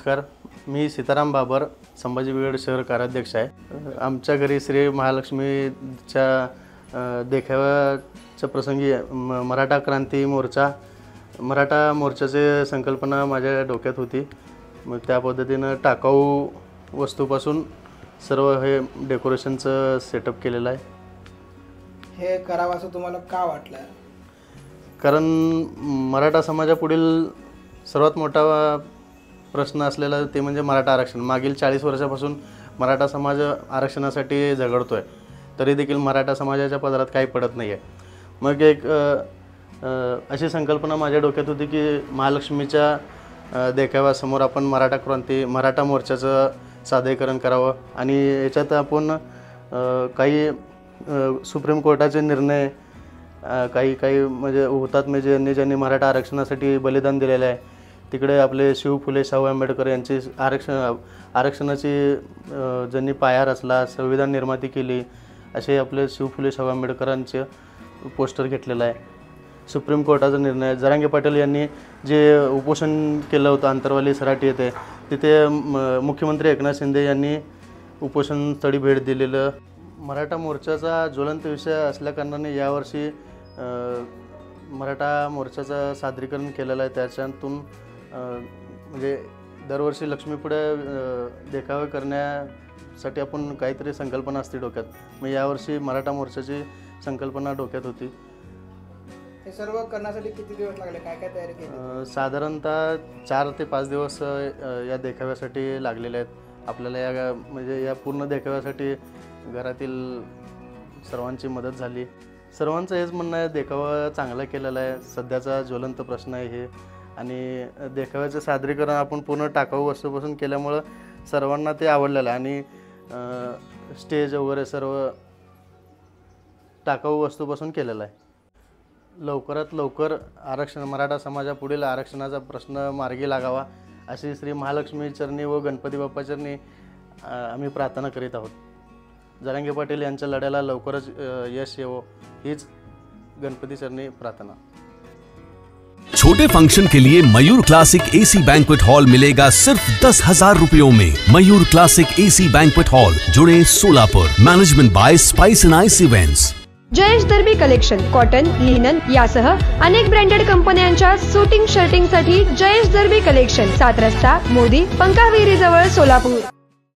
नमस्कार, मी सीताराम बाबर, संभाजी ब्रिगेड शहर कार्याध्यक्ष आहे। आमच्या घरी श्री महालक्ष्मीच्या देखाव्याच्या प्रसंगी मराठा क्रांती मराठा मोर्चाची संकल्पना माझ्या डोक्यात होती। मग त्या पद्धतीने टाकाऊ वस्तूपासून सर्व हे डेकोरेशनचं सेटअप केलेलं आहे। हे करावं असं तुम्हाला का वाटलं? कारण मराठा समाजापुढील सर्वात मोठा प्रश्न असलेला ते म्हणजे मराठा आरक्षण। मागील 40 वर्षापासून मराठा समाज आरक्षणासाठी झगडतोय, तरी देखील मराठा समाजाच्या पदरात काही पडत नाही आहे। मग एक अशी संकल्पना माझ्या डोक्यात होती की महालक्ष्मीच्या देखाव्यासमोर आपण मराठा मोर्चाचं सादरीकरण करावं आणि याच्यात आपण काही सुप्रीम कोर्टाचे निर्णय, काही म्हणजे हुतात्मे ज्यांनी मराठा आरक्षणासाठी बलिदान दिलेलं आहे, तिकडे आपले शिव फुले शाहू आंबेडकर यांची आरक्षणाची ज्यांनी पाया रचला, संविधान निर्मिती केली, असे आपले शिव फुले शाहू आंबेडकरांचे पोस्टर घेतलेलं आहे। सुप्रीम कोर्टाचा निर्णय, जरांगे पाटील यांनी जे उपोषण केलं होतं आंतरवाली सराटी येथे, तिथे मुख्यमंत्री एकनाथ शिंदे यांनी उपोषणस्थळी भेट दिलेलं। मराठा मोर्चाचा ज्वलंत विषय असल्याकारणाने यावर्षी मराठा मोर्चाचं सादरीकरण केलेलं आहे। त्याच्यातून म्हणजे दरवर्षी लक्ष्मीपुढे देखावे करण्यासाठी आपण काहीतरी संकल्पना असते डोक्यात। मग यावर्षी मराठा मोर्चाची संकल्पना डोक्यात होती। हे सर्व करण्यासाठी किती दिवस लागले, काय काय तयारी केली? साधारणतः 4 ते 5 दिवस या देखाव्यासाठी लागलेले आहेत। आपल्याला म्हणजे या पूर्ण देखाव्यासाठी घरातील सर्वांची मदत झाली। सर्वांचं हेच म्हणणं आहे, देखावा चांगला केलेला आहे, सध्याचा ज्वलंत प्रश्न आहे हे। आणि देखाव्याचं सादरीकरण आपण पूर्ण टाकाऊ वस्तूपासून केल्यामुळं सर्वांना ते आवडलेलं आहे आणि स्टेज वगैरे सर्व टाकाऊ वस्तूपासून केलेलं आहे। लवकरात लवकर मराठा समाजापुढील आरक्षणाचा प्रश्न मार्गी लागावा अशी श्री महालक्ष्मी चरणी व गणपती बाप्पा चरणी आम्ही प्रार्थना करीत आहोत। जरांगे पाटील यांच्या लढ्याला लवकरच यश येवो हीच गणपती चरणी प्रार्थना। छोटे फंक्शन के लिए Mayur classic AC banquet hall मिलेगा सिर्फ 10,000 रुपयों में। Mayur classic AC banquet hall, जुड़े Solapur. Management by spice and ice events. Jayesh Darbi collection cotton, linen यासह अनेक ब्रँडेड कंपन्यांच्या शूटिंग शर्टिंग साठी जयेश दर्बी कलेक्शन, 7 रस्ता मोदी पंकाविहिरी जवळ सोलापूर।